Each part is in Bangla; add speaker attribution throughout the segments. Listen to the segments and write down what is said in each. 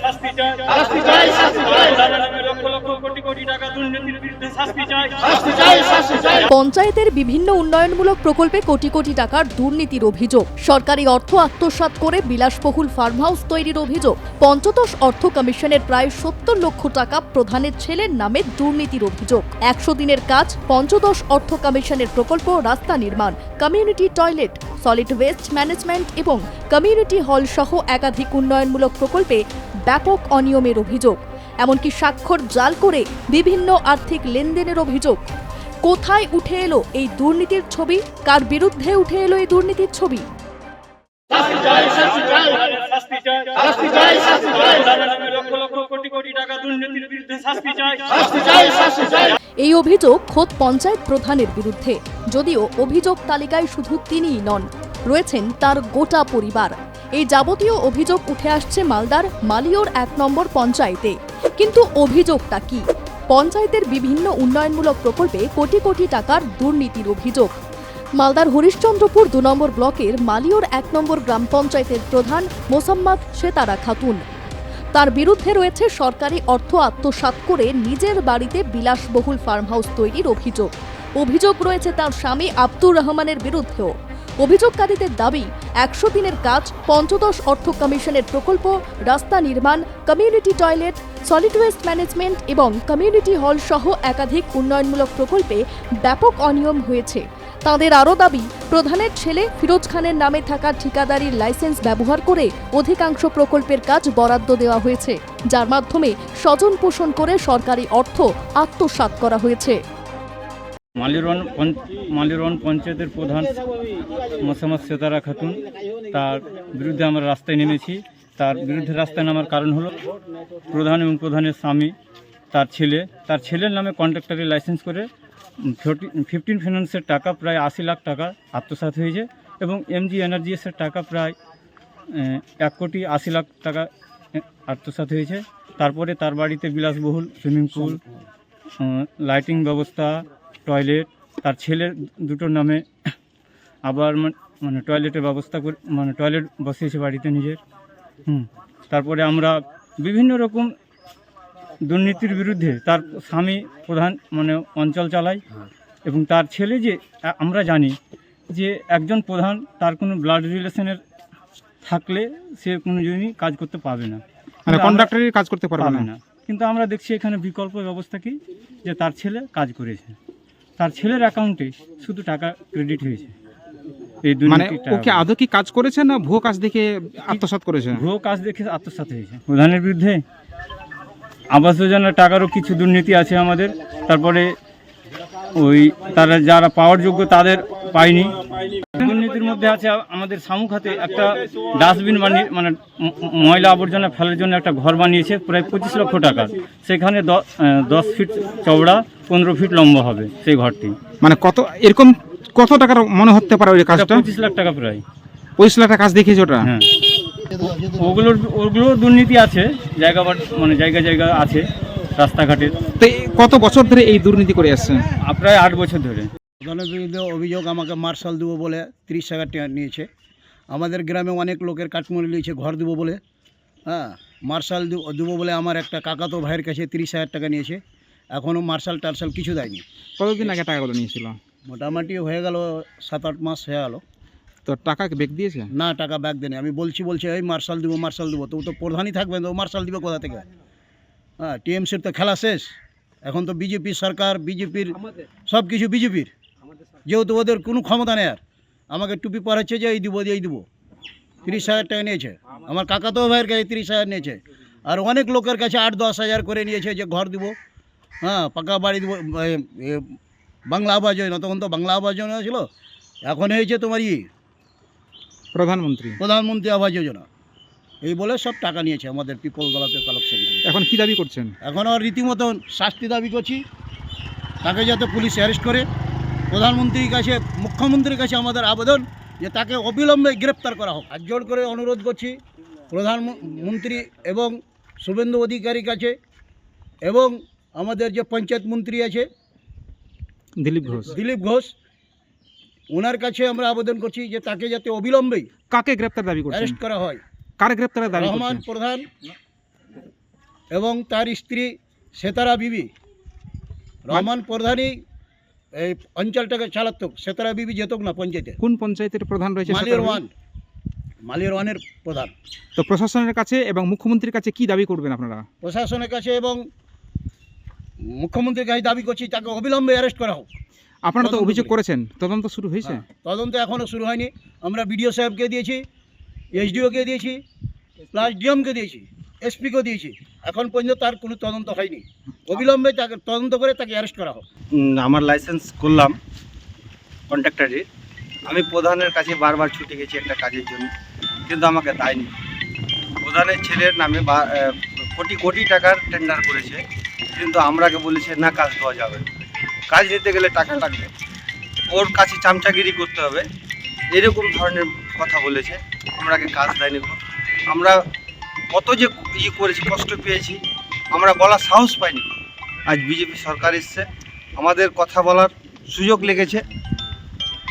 Speaker 1: শাস্তি চাই, শাস্তি চাই, শাস্তি চাই, লক্ষ লক্ষ কোটি কোটি টাকা দুর্নীতির বিরুদ্ধে শাস্তি চাই, শাস্তি চাই, শাস্তি চাই।
Speaker 2: পঞ্চায়েতের বিভিন্ন উন্নয়নমূলক প্রকল্পে কোটি কোটি টাকার দুর্নীতির অভিযোগ, সরকারি অর্থ আত্মসাৎ করে বিলাসবহুল ফার্ম হাউস তৈরির অভিযোগ, পঞ্চদশ অর্থ কমিশনের প্রায় ৭০ লক্ষ টাকা প্রধানের ছেলের নামে দুর্নীতির অভিযোগ, ১০০ দিনের কাজ, পঞ্চদশ অর্থ কমিশনের প্রকল্প, রাস্তা নির্মাণ, community toilet, solid waste management এবং কমিউনিটি হল সহ একাধিক উন্নয়নমূলক প্রকল্পে ব্যাপক অনিয়মের অভিযোগ, এমনকি স্বাক্ষর জাল করে বিভিন্ন আর্থিক লেনদেনের অভিযোগ। কোথায় উঠে এলো এই দুর্নীতির ছবি? কার বিরুদ্ধে উঠে এলো এই দুর্নীতির ছবি?
Speaker 1: শাস্তি চাই, শাস্তি চাই, শাস্তি চাই, শাস্তি চাই, শাস্তি চাই, লক্ষ লক্ষ কোটি কোটি টাকা দুর্নীতির বিরুদ্ধে শাস্তি চাই, শাস্তি চাই, শাস্তি চাই।
Speaker 2: এই অভিযোগ খোদ পঞ্চায়েত প্রধানের বিরুদ্ধে, যদিও অভিযোগ তালিকায় শুধু তিনিই নন, রয়েছেন তার গোটা পরিবার। এই যাবতীয় অভিযোগ উঠে আসছে মালদার মালিয়র ১ নম্বর পঞ্চায়েতে। কিন্তু অভিযোগটা কি? পঞ্চায়েতের বিভিন্ন উন্নয়নমূলক প্রকল্পে কোটি কোটি টাকার দুর্নীতির অভিযোগ। মালদার হরিশ্চন্দ্রপুর ২ নম্বর ব্লকের মালিয়র ১ নম্বর গ্রাম পঞ্চায়েতের প্রধান মোসাম্মদ সেতারা খাতুন। তার বিরুদ্ধে রয়েছে সরকারি অর্থ আত্মসাৎ করে নিজের বাড়িতে বিলাসবহুল ফার্ম হাউস তৈরির অভিযোগ। অভিযোগ রয়েছে তার স্বামী আব্দুর রহমানের বিরুদ্ধেও। অভিযোগকারীদের দাবি, ১০০ দিনের কাজ, পঞ্চদশ অর্থ কমিশনের প্রকল্প, রাস্তা নির্মাণ, community toilet, solid waste management এবং কমিউনিটি হল সহ একাধিক উন্নয়নমূলক প্রকল্পে ব্যাপক অনিয়ম হয়েছে। তাঁদের আরও দাবি, প্রধানের ছেলে ফিরোজ খানের নামে থাকা ঠিকাদারির লাইসেন্স ব্যবহার করে অধিকাংশ প্রকল্পের কাজ বরাদ্দ দেওয়া হয়েছে, যার মাধ্যমে স্বজন পোষণ করে সরকারি অর্থ আত্মসাৎ করা হয়েছে।
Speaker 3: মালিরন পঞ্চায়েতের প্রধান মোসাম্মদ সেতারা খাতুন, তার বিরুদ্ধে আমরা রাস্তায় নেমেছি। তার বিরুদ্ধে রাস্তায় নামার কারণ হলো প্রধান এবং প্রধানের স্বামী, তার ছেলের নামে কন্ট্রাক্টরি লাইসেন্স করে 15 ফাইন্যান্সের টাকা প্রায় ৮০ লাখ টাকা আত্মসাৎ হয়েছে এবং এমজি এনার্জিএসের টাকা প্রায় ১,৮০,০০,০০০ টাকা আত্মসাৎ হয়েছে। তারপরে তার বাড়িতে বিলাসবহুল সুইমিং পুল, লাইটিং ব্যবস্থা, টয়লেট, তার ছেলের দুটোর নামে আবার মানে টয়লেটের ব্যবস্থা করে টয়লেট বসিয়েছে বাড়িতে নিজের। তারপরে আমরা বিভিন্ন রকম দুর্নীতির বিরুদ্ধে তার স্বামী প্রধান অঞ্চল চালায় এবং তার ছেলে, যে আমরা জানি যে একজন প্রধান তার কোনো ব্লাড রিলেশনের থাকলে সে কোনো জনই কাজ করতে পারবে না,
Speaker 4: কন্ট্রাক্টরের কাজ করতে পারবে না।
Speaker 3: কিন্তু আমরা দেখছি এখানে বিকল্প ব্যবস্থা কি, যে তার ছেলে কাজ করেছে, তার ছেলের অ্যাকাউন্টে শুধু টাকা ক্রেডিট হয়েছে। এই
Speaker 4: ওকে আদৌ কি কাজ করেছে না ভুয়ো কাজ দেখে আত্মসাৎ করেছে?
Speaker 3: ভুয়ো কাজ দেখে আত্মসাৎ হয়েছে। প্রধানের বিরুদ্ধে আবাস যোজনার টাকারও কিছু দুর্নীতি আছে আমাদের। তারপরে তারা যারা পাওয়ার যোগ্য তাদের পায়নি। দুর্নীতির মধ্যে আছে আমাদের সামুখাতে একটা ডাস্টবিন ময়লা আবর্জনা ফেলার জন্য একটা ঘর বানিয়েছে প্রায় ২৫ লক্ষ টাকার। সেখানে 10 ফিট চওড়া, 15 ফিট লম্বা হবে সেই ঘরটি।
Speaker 4: এরকম কত টাকার মনে হতে পারে ওই কাজটা?
Speaker 3: 25 লাখ টাকা প্রায়।
Speaker 4: 25 লাখ টাকা কাজ দেখিয়েছে ওটা?
Speaker 3: হ্যাঁ, ওগুলো দুর্নীতি আছে, জায়গা আছে রাস্তাঘাটে।
Speaker 4: তো কত বছর ধরে এই দুর্নীতি করে আসছে?
Speaker 3: প্রায় 8 বছর ধরে।
Speaker 5: প্রধানের বিরুদ্ধে অভিযোগ, আমাকে মার্শাল দেবো বলে 30,000 টাকা নিয়েছে। আমাদের গ্রামে অনেক লোকের কাটমুড়ি নিয়েছে ঘর দেবো বলে। মার্শাল দেবো বলে আমার একটা কাকাতো ভাইয়ের কাছে 30,000 টাকা নিয়েছে। এখনও মার্শাল টার্শাল কিছু দেয়নি।
Speaker 4: কতদিন আগে টাকাগুলো নিয়েছিল?
Speaker 5: মোটামুটি হয়ে গেল 7-8 মাস হয়ে গেল।
Speaker 4: তো টাকা ব্যাক দিয়েছে?
Speaker 5: না, টাকা ব্যাক দেয়নি। আমি বলছি এই মার্শাল দেবো, তো প্রধানই থাকবেন, তো মার্শাল দিবে কোথা থেকে? টিএমসির তো খেলা শেষ। এখন তো বিজেপির সরকার, বিজেপির সব কিছু বিজেপির, যেহেতু ওদের কোনো ক্ষমতা নেই। আর আমাকে টুপি পরাচ্ছে যে এই দিব 30,000 টাকা নিয়েছে। আমার কাকাতো ভাইয়ের কাছে 30,000 নিয়েছে। আর অনেক লোকের কাছে 8-10 হাজার করে নিয়েছে যে ঘর দিব, পাকা বাড়ি দিব, বাংলা আবাস যোজনা। তখন তো বাংলা আবাস যোজনা ছিল, এখন হয়েছে তোমার প্রধানমন্ত্রী আবাস যোজনা। এই বলে সব টাকা নিয়েছে আমাদের পিপল গলাতে কালেকশন করে।
Speaker 4: এখন কি দাবি করছেন?
Speaker 5: এখন আর রীতিমতন শাস্তি দাবি করছি, তাকে যাতে পুলিশ অ্যারেস্ট করে। প্রধানমন্ত্রীর কাছে, মুখ্যমন্ত্রীর কাছে আমাদের আবেদন যে তাকে অবিলম্বে গ্রেপ্তার করা হোক। হাত জোড় করে অনুরোধ করছি প্রধানমন্ত্রী এবং শুভেন্দু অধিকারীর কাছে, এবং আমাদের যে পঞ্চায়েত মন্ত্রী আছে দিলীপ ঘোষ, ওনার কাছে আমরা আবেদন করছি যে তাকে যাতে অবিলম্বেই
Speaker 4: কাকে গ্রেপ্তার দাবি করছেন?
Speaker 5: অ্যারেস্ট করা হয়।
Speaker 4: কার গ্রেপ্তারের দাবি
Speaker 5: রহমান
Speaker 4: করছেন?
Speaker 5: প্রধান এবং তার স্ত্রী সেতারা বিবি। রহমান প্রধানই এই অঞ্চলটাকে চালাতো, সেতারা বিবি যেত না পঞ্চায়েতে।
Speaker 4: কোন পঞ্চায়েতের প্রধান রয়েছে?
Speaker 5: মালিয়ার
Speaker 4: সেটা
Speaker 5: ওয়ান, মালিয়ার ওয়ানের প্রধান।
Speaker 4: তো প্রশাসনের কাছে এবং মুখ্যমন্ত্রীর কাছে কি দাবি করবেন আপনারা?
Speaker 5: প্রশাসনের কাছে এবং মুখ্যমন্ত্রীর কাছে দাবি করছি তাকে অবিলম্বে অ্যারেস্ট করা হোক।
Speaker 4: আপনারা তো
Speaker 5: তদন্ত
Speaker 4: অভিযোগ
Speaker 5: করি।
Speaker 4: করেছেন, তদন্ত শুরু হয়েছে?
Speaker 5: তদন্ত এখনও শুরু হয়নি। আমরা বিডিও সাহেবকে দিয়েছি, এসডিওকে দিয়েছি, প্লাস ডিএমকে দিয়েছি, এসপিকেও দিয়েছি। এখন পর্যন্ত তার কোনো তদন্ত হয়নি। অবিলম্বে তাকে তদন্ত করে তাকে অ্যারেস্ট করা হোক।
Speaker 6: আমার লাইসেন্স করলাম কন্ট্রাক্টরের। আমি প্রধানের কাছে বারবার ছুটে গেছি একটা কাজের জন্য, কিন্তু আমাকে দেয়নি। প্রধানের ছেলের নামে কোটি কোটি টাকার টেন্ডার করেছে, কিন্তু আমরাকে বলেছে না কাজ দেওয়া যাবে, কাজ নিতে গেলে টাকা লাগবে, ওর কাছে চামচাগিরি করতে হবে, এরকম ধরনের কথা বলেছে। আমরাকে কাজ দেয়নি। আমরা কত যে করেছি, কষ্ট পেয়েছি, আমরা বলার সাহস পাইনি। আজ বিজেপি সরকার এসছে, আমাদের কথা বলার সুযোগ লেগেছে,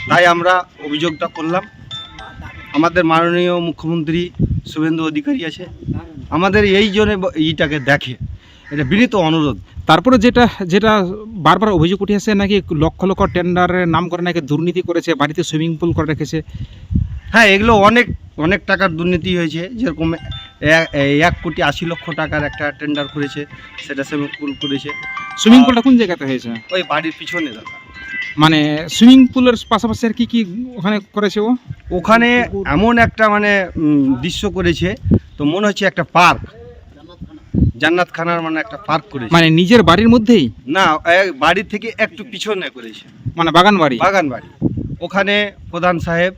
Speaker 6: তাই আমরা অভিযোগটা করলাম। আমাদের মাননীয় মুখ্যমন্ত্রী শুভেন্দু অধিকারী আছে, আমাদের এই জন্য এইটাকে দেখে, এটা বিনীত অনুরোধ।
Speaker 4: তারপরে যেটা যেটা বারবার অভিযোগ উঠে আসে, নাকি লক্ষ লক্ষ টেন্ডারের নাম করে নাকি দুর্নীতি করেছে, বাড়িতে সুইমিং পুল করে রেখেছে।
Speaker 6: হ্যাঁ, এগুলো অনেক অনেক টাকার দুর্নীতি হয়েছে। যেরকম 1,80,00,000 টাকার একটা টেন্ডার করেছে, সেটা সুইমিং পুল করেছে।
Speaker 4: সুইমিং পুলটা কোন জায়গাতে হয়েছে?
Speaker 6: ওই বাড়ির পিছনে দাদা।
Speaker 4: মানে সুইমিং পুলের পাশাপাশি আর কি কি ওখানে করেছে ও?
Speaker 6: ওখানে এমন একটা মানে দৃশ্য করেছে, তো মনে হচ্ছে একটা পার্ক, জান্নাত খানার মানে একটা পার্ক করেছে।
Speaker 4: মানে নিজের বাড়ির মধ্যেই
Speaker 6: না, বাড়ি থেকে একটু পিছনে করেছে,
Speaker 4: মানে বাগান বাড়ি?
Speaker 6: বাগান বাড়ি। ওখানে প্রধান সাহেব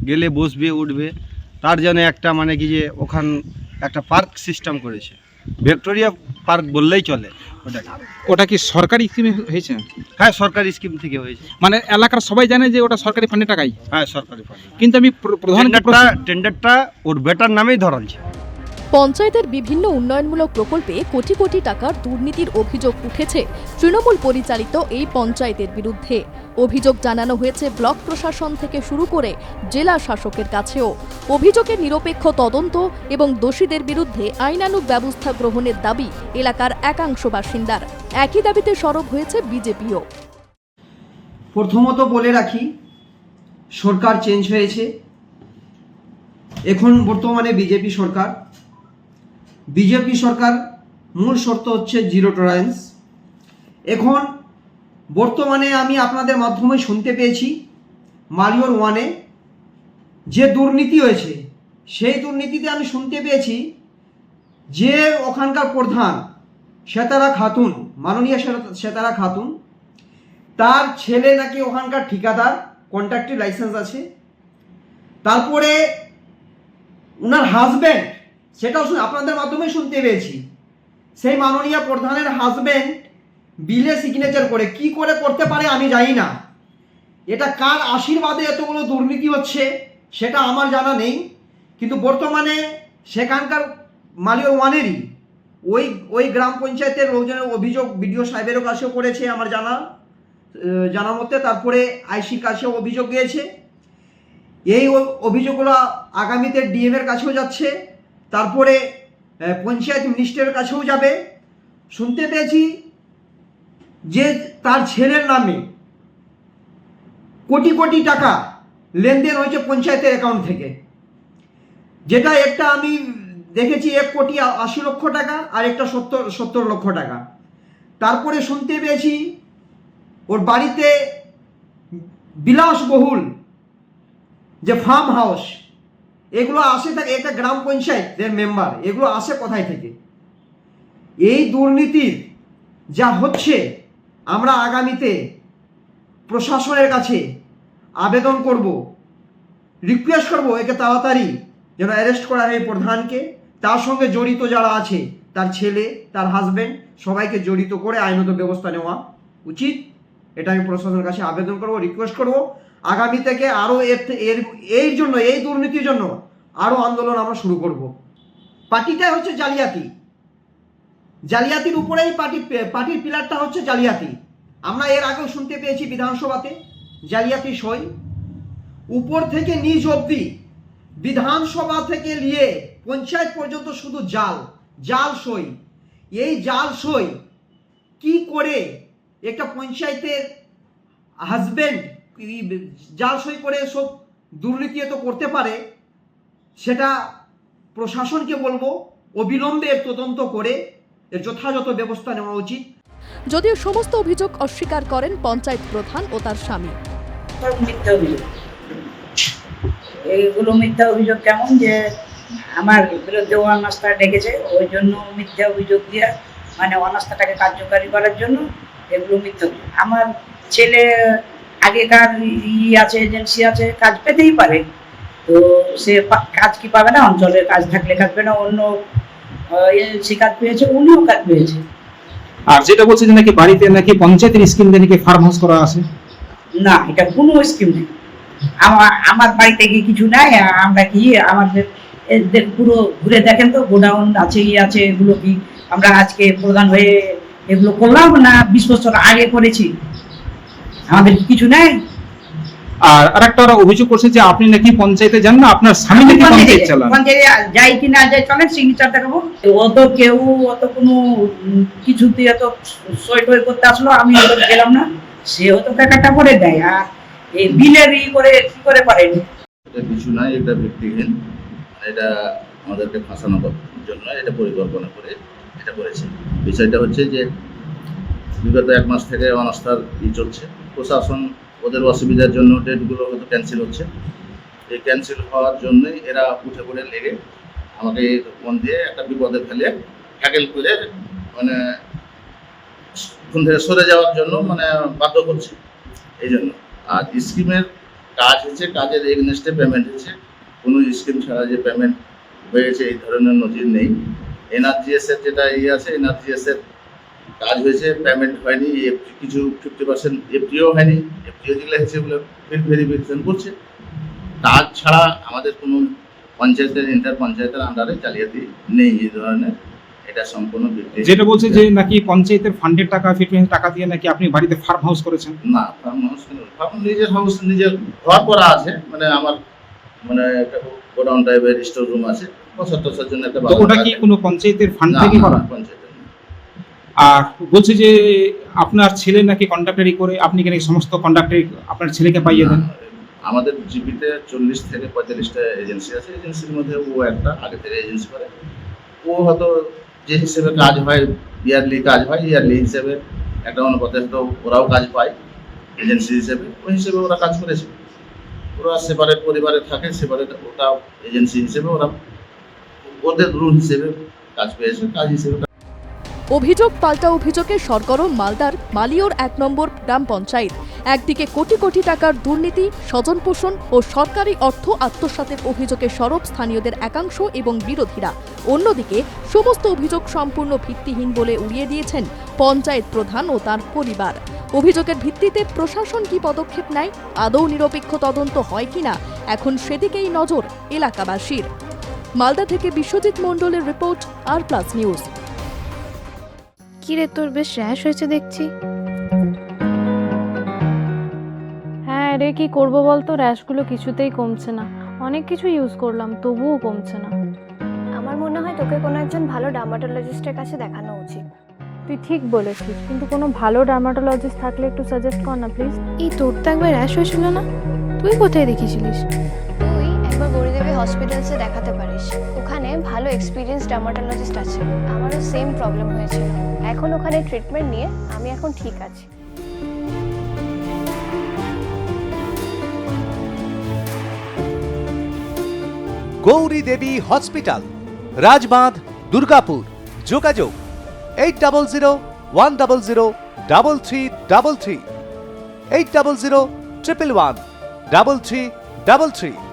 Speaker 6: গেলে বসবে, উঠবে, তার জন্য একটা মানে কি যে ওখান একটা পার্ক সিস্টেম করেছে, ভিক্টোরিয়া পার্ক বললেই চলে ওটাকে।
Speaker 4: ওটা কি সরকারি স্কিমে হয়েছে?
Speaker 6: হ্যাঁ, সরকারি স্কিম থেকে হয়েছে।
Speaker 4: মানে এলাকার সবাই জানে যে ওটা সরকারি ফান্ডে টাকাই?
Speaker 6: হ্যাঁ, সরকারি ফান্ড।
Speaker 4: কিন্তু আমি প্রধান
Speaker 6: টেন্ডারটা ওর বেটার নামেই ধরাচ্ছে।
Speaker 2: পঞ্চায়েতের বিভিন্ন উন্নয়নমূলক প্রকল্পে কোটি কোটি টাকার দুর্নীতির অভিযোগ উঠেছে তৃণমূল পরিচালিত এই পঞ্চায়েতের বিরুদ্ধে। অভিযোগ জানানো হয়েছে ব্লক প্রশাসন থেকে শুরু করে জেলা শাসকের কাছেও। অভিযোগের নিরপেক্ষ তদন্ত এবং দোষীদের বিরুদ্ধে আইনানুগ ব্যবস্থা গ্রহণের দাবি এলাকার একাংশ বাসিন্দার। একই দাবিতে সরব হয়েছে বিজেপিও।
Speaker 7: প্রথমত বলে রাখি, সরকার চেঞ্জ হয়েছে, এখন বর্তমানে বিজেপি সরকার। বিজেপি সরকার মূল শর্ত হচ্ছে জিরো টলারেন্স। এখন বর্তমানে আমি আপনাদের মাধ্যমে শুনতে পেয়েছি মালিয়র ওয়ানে যে দুর্নীতি হয়েছে, সেই দুর্নীতিতে আমি শুনতে পেয়েছি যে ওখানকার প্রধান সেতারা খাতুন, মাননীয় সেতারা খাতুন, তার ছেলে নাকি ওখানকার ঠিকাদার, কন্ট্রাক্টের লাইসেন্স আছে। তারপরে ওনার হাজব্যান্ড, সেটাও আপনাদের মাধ্যমে শুনতে পেয়েছি, সেই মাননীয় প্রধানের হাজব্যান্ড বিলে সিগনেচার করে, কি করে করতে পারে আমি জানি না। এটা কার আশীর্বাদে এতগুলো দুর্নীতি হচ্ছে সেটা আমার জানা নেই, কিন্তু বর্তমানে সেখানকার মালিয়র ওয়ানেরই ওই গ্রাম পঞ্চায়েতের লোকজনের অভিযোগ বিডিও সাহেবেরও কাছেও করেছে আমার জানা মতে। তারপরে আইসির কাছেও অভিযোগ গিয়েছে। এই অভিযোগগুলো আগামীতে ডিএমের কাছেও যাচ্ছে, তারপরে পঞ্চায়েত মিনিস্টারের কাছেও যাবে। শুনতে পেয়েছি যে তার ছেলের নামে কোটি কোটি টাকা লেনদেন হয়েছে পঞ্চায়েতের অ্যাকাউন্ট থেকে, যেটা একটা আমি দেখেছি 1,80,00,000 টাকা আর একটা 70 লক্ষ টাকা। তারপরে শুনতে পেয়েছি ওর বাড়িতে বিলাসবহুল যে ফার্ম হাউস, এগুলো আসে থাকে একটা গ্রাম পঞ্চায়েতের মেম্বার, এগুলো আসে কোথায় থেকে? এই দুর্নীতির যা হচ্ছে, আমরা আগামীতে প্রশাসনের কাছে আবেদন করব, রিকোয়েস্ট করব একে তাড়াতাড়ি যেন অ্যারেস্ট করা হয় প্রধানকে, তার সঙ্গে জড়িত যারা আছে, তার ছেলে, তার হাজব্যান্ড, সবাইকে জড়িত করে আইনত ব্যবস্থা নেওয়া উচিত। এটা আমি প্রশাসনের কাছে আবেদন করব, রিকোয়েস্ট করব। আগামী থেকে আরও এর জন্য, এই দুর্নীতির জন্য আরও আন্দোলন আমরা শুরু করব। পার্টিটাই হচ্ছে জালিয়াতি, জালিয়াতির উপরেই পার্টির পিলারটা হচ্ছে জালিয়াতি। আমরা এর আগেও শুনতে পেয়েছি বিধানসভাতে জালিয়াতি সই, উপর থেকে নিচ অবধি, বিধানসভা থেকে নিয়ে পঞ্চায়েত পর্যন্ত শুধু জাল সই। এই জাল সই কি করে একটা পঞ্চায়েতের হাজবেন্ড জাল সই করে সব দুর্নীতি তো করতে পারে, সেটা প্রশাসনকে বলবো অবিলম্বে এর তদন্ত করে এর যথাযথ ব্যবস্থা নেওয়া উচিত।
Speaker 2: যদিও সমস্ত অভিযোগ অস্বীকার করেন পঞ্চায়েত প্রধান ও তার স্বামী।
Speaker 8: সব মিথ্যা অভিযোগ। এইগুলো মিথ্যা অভিযোগ কেমন যে আমার বিরুদ্ধে অনাস্থা ডেকেছে, ওই জন্য মিথ্যা অভিযোগ দিয়ে মানে অনাস্থাটাকে কার্যকারী করার জন্য এগুলো মিথ্যা অভিযোগ। আমার ছেলে আগেকার আছে, এজেন্সি আছে, কাজ পেতেই পারে, তো সে কাজ কি পাবে না? অঞ্চলের কাজ থাকলে কাজ পেয়ে না, অন্য এজেন্সি কাজ পেয়েছে, উনিও কাজ পেয়েছে।
Speaker 4: আর যেটা বলছে যে নাকি বাড়িতে নাকি পঞ্চায়েতের স্কিম দিয়ে নাকি ফার্ম হাউস করা আছে,
Speaker 8: না, এটা কোনো স্কিম নেই। আমার বাড়িতে কি কিছু নাই? আমরা কি আমাদের পুরো ঘুরে দেখেন তো, গোডাউন আছে, আছে, এগুলো কি আমরা আজকে প্রধান হয়ে এগুলো করলাম না 20 বছর আগে করেছি? আমাদের কিছু নাই।
Speaker 4: আর আরেকটা ওরা অভিযোগ করছে যে আপনি নাকি পঞ্চায়েতে যান না, আপনার স্বামী নাকি পঞ্চায়েত চালান।
Speaker 8: পঞ্চায়েতে যাই কি না যাই, চলেন সিগনেচার দেখাবো। অত কেউ অত কোনো কিছু দিয়ে তো সই টই করতে আসলো, আমি ওদের গেলাম না, সে হয়তো টাকাটা করে দেয়। আর এই বিলের করে কি করে পারেন?
Speaker 9: এটা কিছু নয়, এটা ভিত্তিহীন, এটা আমাদেরকে ফাঁসানোর জন্য এটা পরিকল্পনা করে এটা করেছে। বিষয়টা হচ্ছে যে বিগত 1 মাস থেকে অনাস্থার চলছে। প্রশাসন ওদের অসুবিধার জন্য ডেটগুলো হয়তো ক্যান্সেল হচ্ছে। এই ক্যান্সেল হওয়ার জন্যই এরা উঠে পড়ে লেগে আমাকে ফোন দিয়ে একটা বিপদে ফেলে হ্যাকেল করে মানে ফোন থেকে সরে যাওয়ার জন্য মানে বাধ্য করছে এই জন্য। আর স্কিমের কাজ হচ্ছে, কাজের এগনেস্টে পেমেন্ট হচ্ছে, কোনো স্কিম ছাড়া যে পেমেন্ট হয়েছে এই ধরনের নজির নেই। এনআরজিএস এর যেটা আছে, এনআরজিএস এর কাজ হয়েছে, পেমেন্ট হয়নি, কিছু 50% এফটিও হয়নি। এফটিও যেগুলো হয়েছে সেগুলো ভেরিফিকেশন করছে। কাজ ছাড়া আমাদের কোনো পঞ্চায়েতের ইন্টার পঞ্চায়েতের আন্ডারে জালিয়াতি নেই এই ধরনের। এটা সম্পূর্ণ
Speaker 4: যেটা বলছে যে নাকি পঞ্চায়েতের ফান্ডের টাকা, ফিটমেন্ট টাকা দিয়ে নাকি আপনি বাড়িতে ফার্ম হাউস করেছেন।
Speaker 9: না, ফার্ম হাউস নিজের হাউস, নিজের ঘর করা আছে, মানে আমার মানে গোডাউন টাইপের স্টোর রুম আছে, বছর জন্য একটা।
Speaker 4: ওটা কি কোনো পঞ্চায়েতের ফান্ড থেকে করা?
Speaker 9: পঞ্চায়েতের।
Speaker 4: আর বলছে যে আপনার ছেলে নাকি কন্ট্রাক্টারি করে, আপনি কি নাকি সমস্ত কন্ট্রাক্টারি আপনার ছেলেকে পাইয়ে দেন?
Speaker 9: আমাদের জিপিতে 40 থেকে 45টা এজেন্সি আছে। এজেন্সির মধ্যে ও একটা আগে থেকে এজেন্সি করে। ও হয়তো যে হিসেবে কাজ হয়, ইয়ারলি কাজ হয়, ইয়ারলি হিসেবে একটা অনুপাতে হয়তো ওরাও কাজ পায় এজেন্সি হিসেবে, ওই হিসেবে ওরা কাজ করেছে। ওরা সেপারেট পরিবারে থাকে, সেপারেট ওটা এজেন্সি হিসেবে ওরা ওদের রুল হিসেবে কাজ পেয়েছে, কাজ হিসেবে।
Speaker 2: অভিযোগ পাল্টা অভিযোগে সরগরম মালদার মালিয়র 1 নম্বর গ্রাম পঞ্চায়েত। একদিকে কোটি কোটি টাকার দুর্নীতি, স্বজনপোষণ ও সরকারি অর্থ আত্মসাতের অভিযোগে সরব স্থানীয়দের একাংশ এবং বিরোধীরা। অন্যদিকে সমস্ত অভিযোগ সম্পূর্ণ ভিত্তিহীন বলে উড়িয়ে দিয়েছেন পঞ্চায়েত প্রধান ও তার পরিবার। অভিযোগের ভিত্তিতে প্রশাসন কি পদক্ষেপ নেয়, আদৌ নিরপেক্ষ তদন্ত হয় কিনা, এখন সেদিকেই নজর এলাকাবাসীর। মালদা থেকে বিশ্বজিৎ মণ্ডলের রিপোর্ট, আর+ নিউজ।
Speaker 10: কিরে, তোর বেশ র্যাশ হয়েছে দেখছি।
Speaker 11: হ্যাঁ রে, কি করবো বলতো, র্যাশগুলো কিছুতেই কমছে না। অনেক কিছু ইউজ করলাম, তবুও কমছে না।
Speaker 10: আমার মনে হয় তোকে কোনো একজন ভালো ডার্মাটোলজিস্টের কাছে দেখানো উচিত।
Speaker 11: তুই ঠিক বলেছিস, কিন্তু কোনো ভালো ডার্মাটোলজিস্ট থাকলে একটু সাজেস্ট কর না প্লিজ।
Speaker 10: এই তোর তো একবার র্যাশ হয়েছিল না? তুই কোথায় দেখিয়েছিলিস? তুই একবার গৌরীদেবী হসপিটালসে দেখাতে পারিস, ওখানে ভালো এক্সপিরিয়েন্স ডার্মাটোলজিস্ট আছে। আমারও সেম প্রবলেম হয়েছিল, এখন ওখানে ট্রিটমেন্ট নিয়ে আমি এখন ঠিক আছি।
Speaker 12: গৌরী দেবী হসপিটাল, রাজবাঁধ, দুর্গাপুর। যোগাযোগ 8001003333, 8001113333।